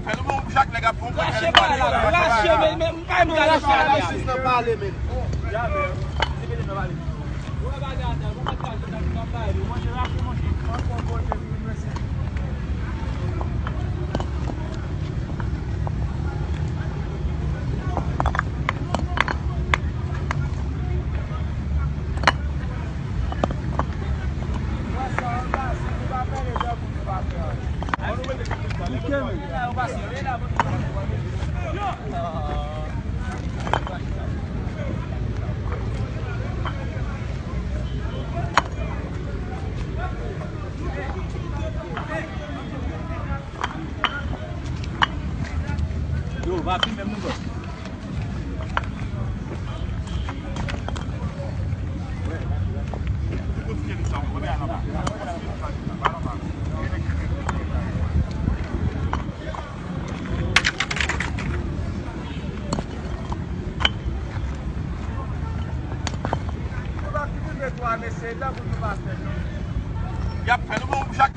fè nou moun chak nega pou mwen. Lâche pas là, lâche, mais pas me lâcher là. Si n'a pas les mêmes. Yo, va filmer même nous. Yap fè nou moun chak.